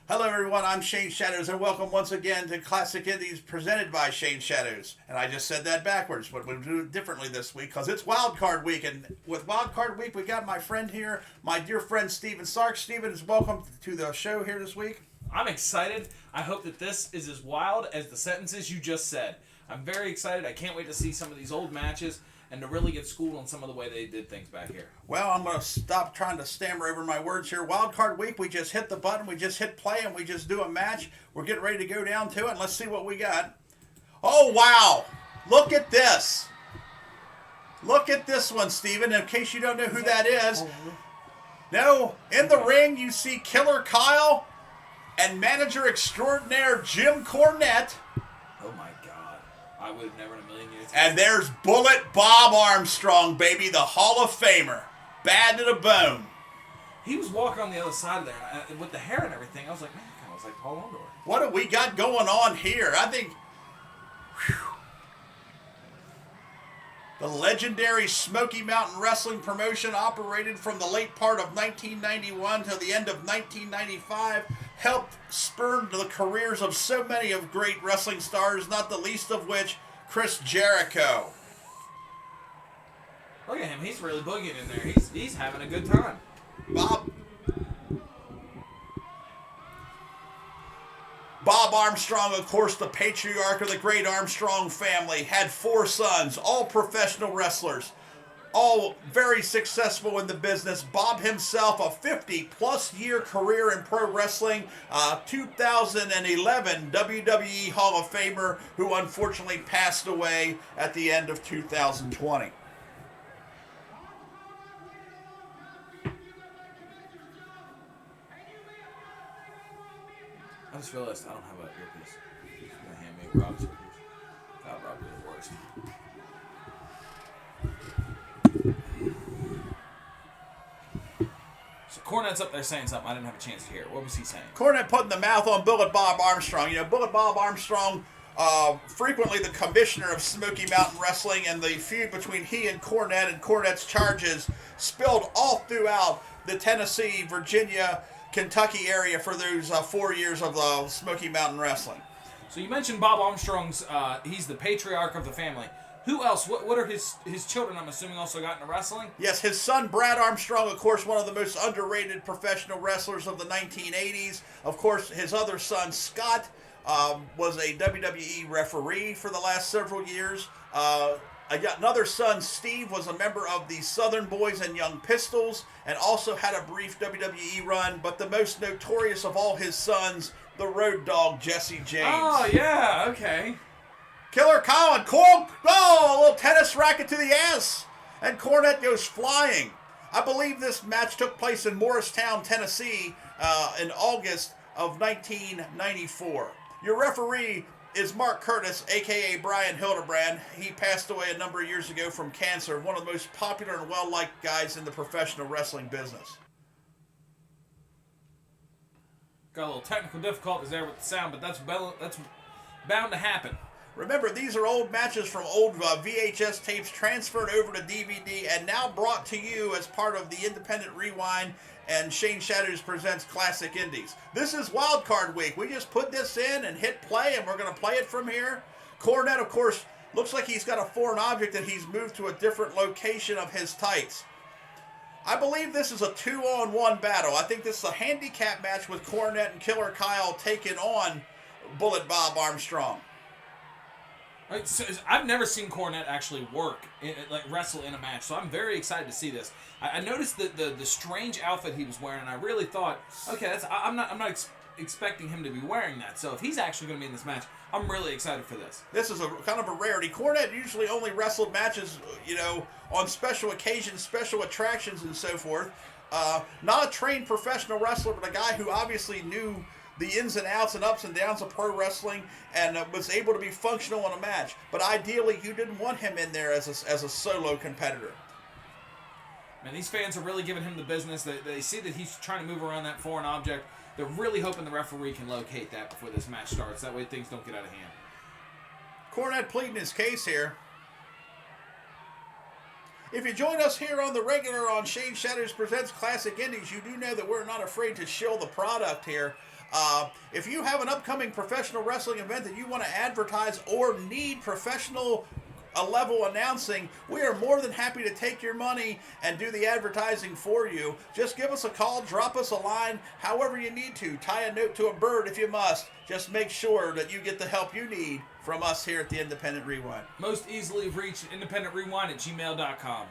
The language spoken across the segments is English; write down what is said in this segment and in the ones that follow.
Hello, everyone. I'm Shane Shadows, and welcome once again to Classic Indies presented by Shane Shadows. And I just said that backwards, but we'll do it differently this week because it's Wildcard Week. And with Wildcard Week, we got my friend here, my dear friend Steven Sark. Steven is welcome to the show here this week. I'm excited. I hope that this is as wild as the sentences you just said. I'm very excited. I can't wait to see some of these old matches and to really get schooled on some of the way they did things back here. Well, I'm going to stop trying to stammer over my words here. Wildcard Week, we just hit the button, we just hit play, and we just do a match. We're getting ready to go down to it. Let's see what we got. Oh, wow. Look at this. Look at this one, Steven, in case you don't know who that is. No, in the ring, you see Killer Kyle and manager extraordinaire Jim Cornette. Oh, my God. I would have never in a million years. And there's Bullet Bob Armstrong, baby, the Hall of Famer. Bad to the bone. He was walking on the other side of there and with the hair and everything. I was like, man, kind of was like Paul Ondor. What do we got going on here? I think the legendary Smoky Mountain Wrestling promotion operated from the late part of 1991 to the end of 1995 helped spur the careers of so many of great wrestling stars, not the least of which Chris Jericho. Look at him. He's really boogieing in there. He's having a good time. Bob Armstrong, of course, the patriarch of the great Armstrong family, had 4 sons, all professional wrestlers, all very successful in the business. Bob himself, a 50-plus year career in pro wrestling, 2011 WWE Hall of Famer who unfortunately passed away at the end of 2020. I just realized I don't have an earpiece. He's going to hand me Rob's earpiece. God, Rob is the worst. So Cornette's up there saying something I didn't have a chance to hear. What was he saying? Cornette putting the mouth on Bullet Bob Armstrong. You know, Bullet Bob Armstrong, frequently the commissioner of Smoky Mountain Wrestling, and the feud between he and Cornette's charges spilled all throughout the Tennessee, Virginia, Kentucky area for those 4 years of Smoky Mountain Wrestling. So you mentioned Bob Armstrong's, he's the patriarch of the family. Who else? What are his children, I'm assuming, also got into wrestling? Yes, his son Brad Armstrong, of course, one of the most underrated professional wrestlers of the 1980s. Of course, his other son Scott was a WWE referee for the last several years. Another son, Steve, was a member of the Southern Boys and Young Pistols and also had a brief WWE run, but the most notorious of all his sons, the Road Dogg, Jesse James. Oh, yeah, okay. Killer Colin, a little tennis racket to the ass, and Cornette goes flying. I believe this match took place in Morristown, Tennessee, in August of 1994. Your referee is Mark Curtis, a.k.a. Brian Hildebrand. He passed away a number of years ago from cancer, one of the most popular and well-liked guys in the professional wrestling business. Got a little technical difficulties there with the sound, but that's bound to happen. Remember, these are old matches from old VHS tapes transferred over to DVD and now brought to you as part of the Independent Rewind and Shane Shadows Presents Classic Indies. This is Wildcard Week. We just put this in and hit play, and we're going to play it from here. Cornette, of course, looks like he's got a foreign object that he's moved to a different location of his tights. I believe this is a 2-on-1 battle. I think this is a handicap match with Cornette and Killer Kyle taking on Bullet Bob Armstrong. Right, so I've never seen Cornette actually wrestle in a match, so I'm very excited to see this. I noticed the strange outfit he was wearing, and I really thought, okay, I'm not expecting him to be wearing that. So if he's actually going to be in this match, I'm really excited for this. This is a kind of a rarity. Cornette usually only wrestled matches, on special occasions, special attractions, and so forth. Not a trained professional wrestler, but a guy who obviously knew the ins and outs and ups and downs of pro wrestling and was able to be functional in a match. But ideally, you didn't want him in there as a solo competitor. Man, these fans are really giving him the business. They see that he's trying to move around that foreign object. They're really hoping the referee can locate that before this match starts. That way things don't get out of hand. Cornette pleading his case here. If you join us here on the regular on Shane Shadows Presents Classic Indies, you do know that we're not afraid to shill the product here. If you have an upcoming professional wrestling event that you want to advertise or need professional level announcing, we are more than happy to take your money and do the advertising for you. Just give us a call, drop us a line, however you need to. Tie a note to a bird if you must. Just make sure that you get the help you need from us here at the Independent Rewind. Most easily reached independentrewind@gmail.com.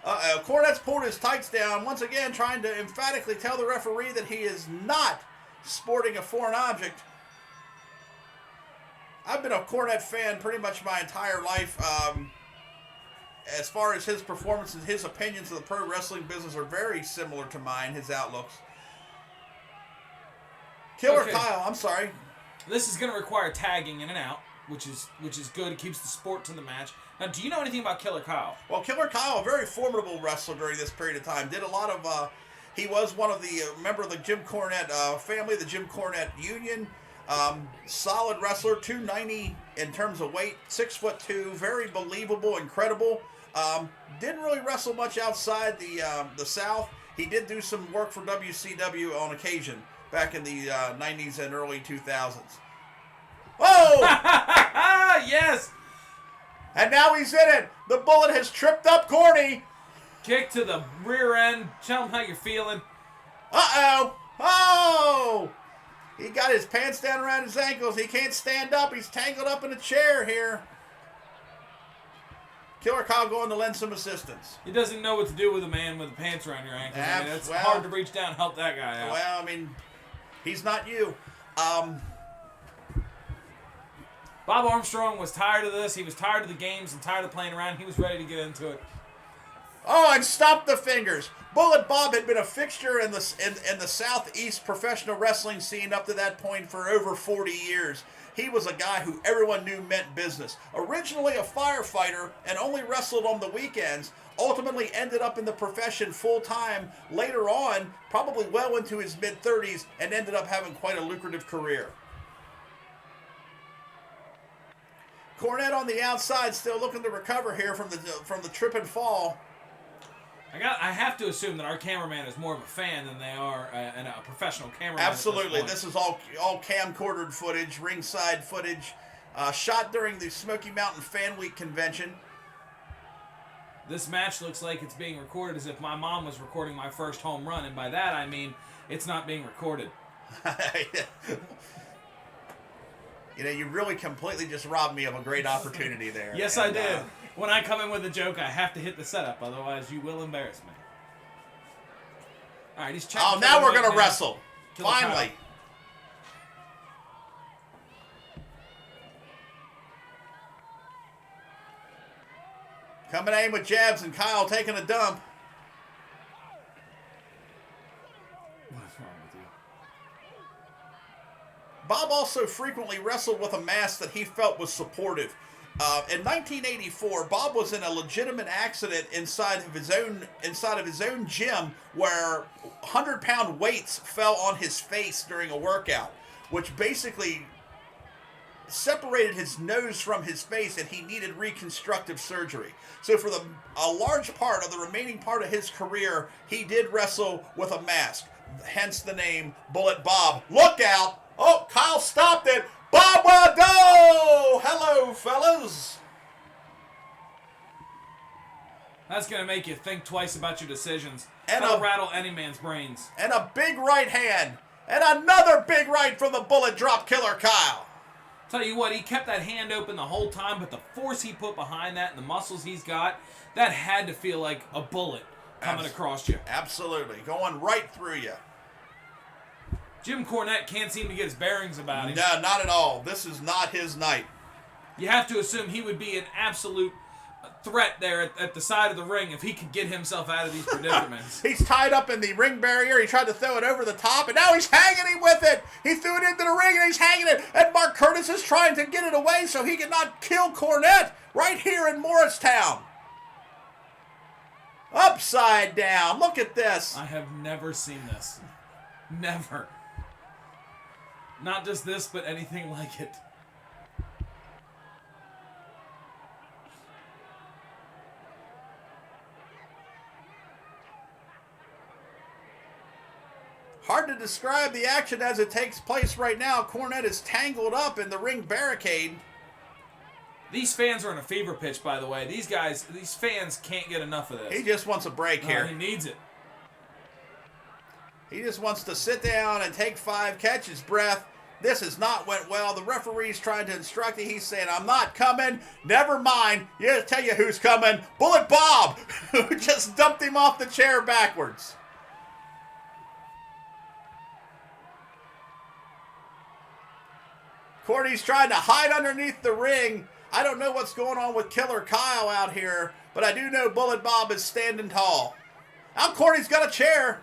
Cornette's pulled his tights down, once again trying to emphatically tell the referee that he is not sporting a foreign object. I've been a Cornette fan pretty much my entire life. As far as his performances, his opinions of the pro wrestling business are very similar to mine, his outlooks. Killer Kyle, I'm sorry. This is going to require tagging in and out, which is good. It keeps the sport to the match. Now, do you know anything about Killer Kyle? Well, Killer Kyle, a very formidable wrestler during this period of time. Did a lot of, he was one of the, member of the Jim Cornette family, the Jim Cornette Union. Solid wrestler, 290 in terms of weight, 6'2", very believable, incredible. Didn't really wrestle much outside the South. He did do some work for WCW on occasion back in the 90s and early 2000s. Oh! Yes! And now he's in it. The Bullet has tripped up Corny. Kick to the rear end. Tell him how you're feeling. Uh-oh. Oh! He got his pants down around his ankles. He can't stand up. He's tangled up in a chair here. Killer Kyle going to lend some assistance. He doesn't know what to do with a man with the pants around your ankles. I mean, it's hard to reach down and help that guy out. Well, I mean, he's not you. Bob Armstrong was tired of this. He was tired of the games and tired of playing around. He was ready to get into it. Oh, and stop the fingers. Bullet Bob had been a fixture in the Southeast professional wrestling scene up to that point for over 40 years. He was a guy who everyone knew meant business. Originally a firefighter and only wrestled on the weekends, ultimately ended up in the profession full-time later on, probably well into his mid-30s, and ended up having quite a lucrative career. Cornette on the outside, still looking to recover here from the trip and fall. I have to assume that our cameraman is more of a fan than they are a professional cameraman. Absolutely. This is all camcordered footage, ringside footage, shot during the Smoky Mountain Fan Week convention. This match looks like it's being recorded as if my mom was recording my first home run, and by that I mean it's not being recorded. You know, you really completely just robbed me of a great opportunity there. Yes, I did. When I come in with a joke, I have to hit the setup, otherwise you will embarrass me. All right, he's checking. Oh, now we're going to wrestle. Finally. Coming in with jabs and Kyle taking a dump. What's wrong with you? Bob also frequently wrestled with a mask that he felt was supportive. In 1984, Bob was in a legitimate accident inside of his own gym where 100-pound weights fell on his face during a workout, which basically separated his nose from his face, and he needed reconstructive surgery. So for a large part of the remaining part of his career, he did wrestle with a mask, hence the name Bullet Bob. Look out! Oh, Kyle stopped it! Bob will go! Hello, fellas! That's going to make you think twice about your decisions. And That'll rattle any man's brains. And a big right hand. And another big right from the Bullet Drop Killer Kyle. Tell you what, he kept that hand open the whole time, but the force he put behind that and the muscles he's got, that had to feel like a bullet coming across you. Absolutely. Going right through you. Jim Cornette can't seem to get his bearings about him. No, not at all. This is not his night. You have to assume he would be an absolute threat there at the side of the ring if he could get himself out of these predicaments. He's tied up in the ring barrier. He tried to throw it over the top, and now he's hanging him with it. He threw it into the ring, and he's hanging it. And Mark Curtis is trying to get it away so he cannot kill Cornette right here in Morristown. Upside down. Look at this. I have never seen this. Never. Not just this, but anything like it. Hard to describe the action as it takes place right now. Cornette is tangled up in the ring barricade. These fans are in a fever pitch, by the way. These fans can't get enough of this. He just wants a break here. He needs it. He just wants to sit down and take 5, catch his breath. This has not went well. The referee's trying to instruct him. He's saying, I'm not coming. Never mind. Yeah, tell you who's coming. Bullet Bob, who just dumped him off the chair backwards. Corny's trying to hide underneath the ring. I don't know what's going on with Killer Kyle out here, but I do know Bullet Bob is standing tall. Now Corny's got a chair.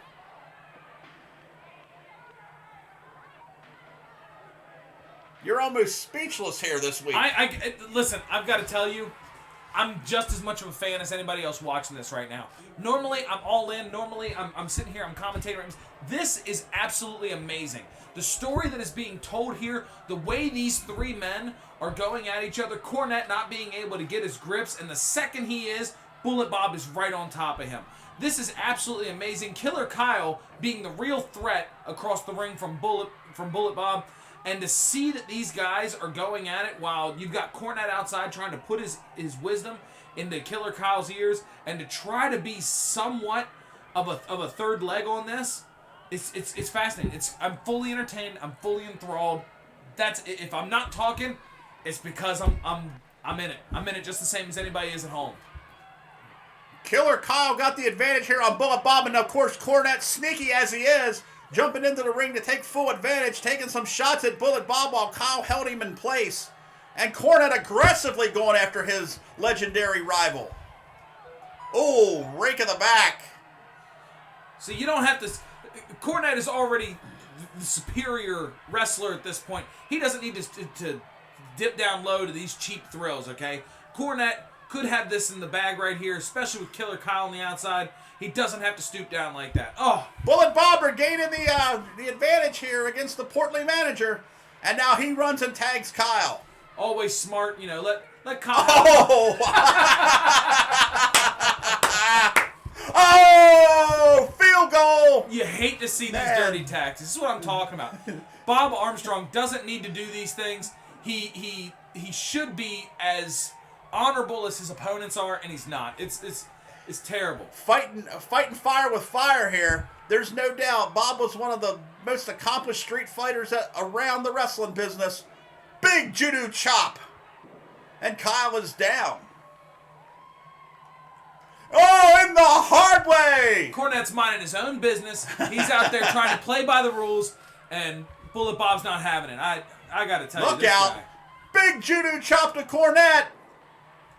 You're almost speechless here this week. Listen, I've got to tell you, I'm just as much of a fan as anybody else watching this right now. Normally, I'm all in. Normally, I'm sitting here, I'm commentating. This is absolutely amazing. The story that is being told here, the way these 3 men are going at each other, Cornette not being able to get his grips, and the second he is, Bullet Bob is right on top of him. This is absolutely amazing. Killer Kyle being the real threat across the ring from Bullet Bob. And to see that these guys are going at it while you've got Cornette outside trying to put his wisdom into Killer Kyle's ears and to try to be somewhat of a third leg on this, it's fascinating. I'm fully entertained. I'm fully enthralled. If I'm not talking, it's because I'm in it. I'm in it just the same as anybody is at home. Killer Kyle got the advantage here on Bullet Bob, and of course Cornette, sneaky as he is, jumping into the ring to take full advantage, taking some shots at Bullet Bob while Kyle held him in place. And Cornette aggressively going after his legendary rival. Oh, rake of the back. So you don't have to... Cornette is already the superior wrestler at this point. He doesn't need to dip down low to these cheap thrills, okay? Cornette could have this in the bag right here, especially with Killer Kyle on the outside. He doesn't have to stoop down like that. Oh, Bullet Bob regaining the advantage here against the portly manager, and now he runs and tags Kyle. Always smart, let Kyle. Oh! Oh! Field goal! You hate to see these dirty tacks. This is what I'm talking about. Bob Armstrong doesn't need to do these things. He should be as honorable as his opponents are, and he's not. It's terrible. Fighting fire with fire here. There's no doubt Bob was one of the most accomplished street fighters around the wrestling business. Big judo chop. And Kyle is down. Oh, in the hard way! Cornette's minding his own business. He's out there trying to play by the rules, and Bullet Bob's not having it. I got to tell you, look out. Guy. Big judo chop to Cornette.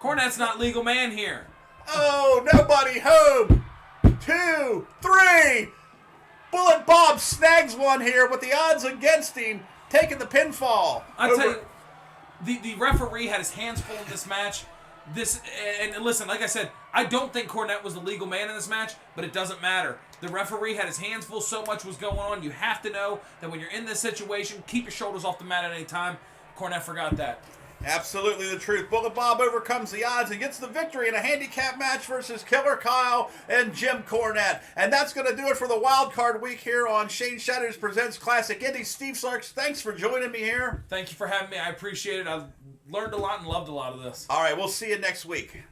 Cornette's not legal man here. Oh, nobody home. 2, 3. Bullet Bob snags one here with the odds against him, taking the pinfall. I tell you, the referee had his hands full in this match. And listen, like I said, I don't think Cornette was the legal man in this match, but it doesn't matter. The referee had his hands full, so much was going on. You have to know that when you're in this situation, keep your shoulders off the mat at any time. Cornette forgot that. Absolutely the truth. Bullet Bob overcomes the odds and gets the victory in a handicap match versus Killer Kyle and Jim Cornette. And that's going to do it for the Wild Card Week here on Shane Shatters Presents Classic Indies. Steve Sarks, thanks for joining me here. Thank you for having me. I appreciate it. I've learned a lot and loved a lot of this. All right, we'll see you next week.